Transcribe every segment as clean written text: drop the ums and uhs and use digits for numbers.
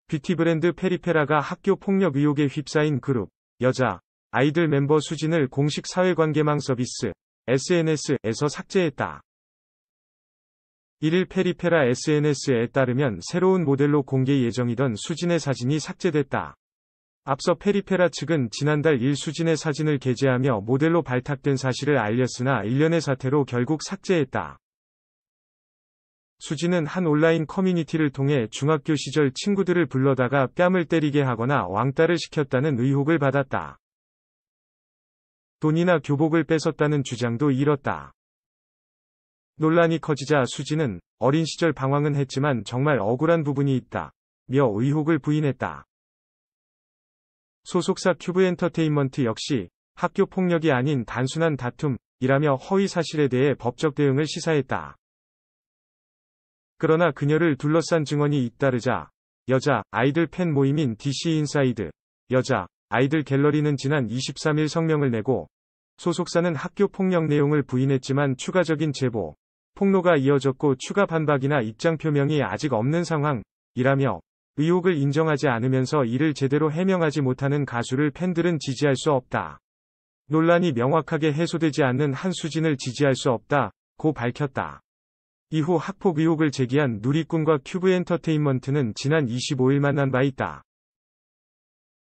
뷰티 브랜드 페리페라가 학교 폭력 의혹에 휩싸인 그룹 여자 아이들 멤버 수진을 공식 사회관계망 서비스 SNS에서 삭제했다. 1일 페리페라 SNS에 따르면 새로운 모델로 공개 예정이던 수진의 사진이 삭제됐다. 앞서 페리페라 측은 지난달 1 수진의 사진을 게재하며 모델로 발탁된 사실을 알렸으나 일련의 사태로 결국 삭제했다. 수진은 한 온라인 커뮤니티를 통해 중학교 시절 친구들을 불러다가 뺨을 때리게 하거나 왕따를 시켰다는 의혹을 받았다. 돈이나 교복을 뺏었다는 주장도 이뤘다. 논란이 커지자 수진은 어린 시절 방황은 했지만 정말 억울한 부분이 있다 며 의혹을 부인했다. 소속사 큐브엔터테인먼트 역시 학교 폭력이 아닌 단순한 다툼이라며 허위 사실에 대해 법적 대응을 시사했다. 그러나 그녀를 둘러싼 증언이 잇따르자 여자 아이들 팬 모임인 DC 인사이드 여자 아이들 갤러리는 지난 23일 성명을 내고 소속사는 학교 폭력 내용을 부인했지만 추가적인 제보, 폭로가 이어졌고 추가 반박이나 입장 표명이 아직 없는 상황이라며 의혹을 인정하지 않으면서 이를 제대로 해명하지 못하는 가수를 팬들은 지지할 수 없다. 논란이 명확하게 해소되지 않는 한 수진을 지지할 수 없다고 밝혔다. 이후 학폭 의혹을 제기한 누리꾼과 큐브엔터테인먼트는 지난 25일 만난 바 있다.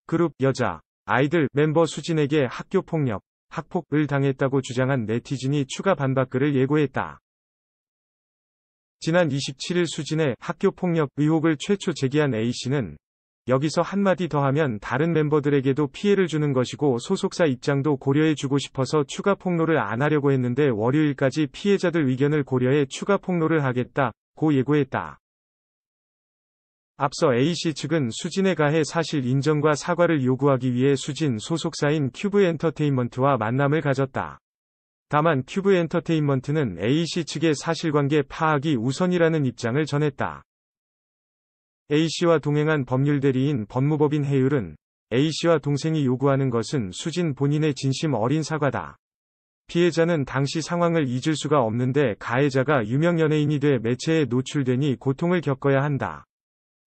그룹 여자 아이들 멤버 수진에게 학교 폭력, 학폭을 당했다고 주장한 네티즌이 추가 반박글을 예고했다. 지난 27일 수진의 학교 폭력 의혹을 최초 제기한 A씨는 여기서 한마디 더 하면 다른 멤버들에게도 피해를 주는 것이고 소속사 입장도 고려해주고 싶어서 추가 폭로를 안 하려고 했는데 월요일까지 피해자들 의견을 고려해 추가 폭로를 하겠다고 예고했다. 앞서 A씨 측은 수진의 가해 사실 인정과 사과를 요구하기 위해 수진 소속사인 큐브엔터테인먼트와 만남을 가졌다. 다만 큐브엔터테인먼트는 A씨 측의 사실관계 파악이 우선이라는 입장을 전했다. A씨와 동행한 법률대리인 법무법인 해율은 A씨와 동생이 요구하는 것은 수진 본인의 진심 어린 사과다. 피해자는 당시 상황을 잊을 수가 없는데 가해자가 유명 연예인이 돼 매체에 노출되니 고통을 겪어야 한다.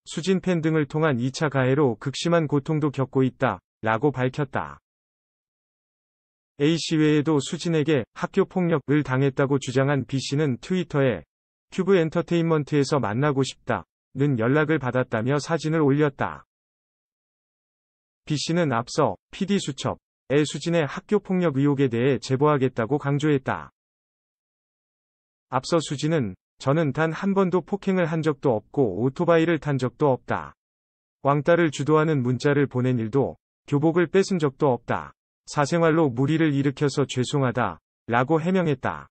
수진 팬 등을 통한 2차 가해로 극심한 고통도 겪고 있다. 라고 밝혔다. A씨 외에도 수진에게 학교 폭력을 당했다고 주장한 B씨는 트위터에 큐브 엔터테인먼트에서 만나고 싶다는 연락을 받았다며 사진을 올렸다. B씨는 앞서 PD 수첩에 수진의 학교 폭력 의혹에 대해 제보하겠다고 강조했다. 앞서 수진은 저는 단 한 번도 폭행을 한 적도 없고 오토바이를 탄 적도 없다. 왕따를 주도하는 문자를 보낸 일도 교복을 뺏은 적도 없다. 사생활로 물의를 일으켜서 죄송하다. 라고 해명했다.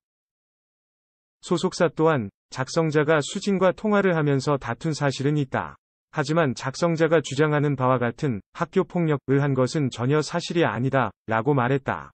소속사 또한 작성자가 수진과 통화를 하면서 다툰 사실은 있다. 하지만 작성자가 주장하는 바와 같은 학교 폭력을 한 것은 전혀 사실이 아니다. 라고 말했다.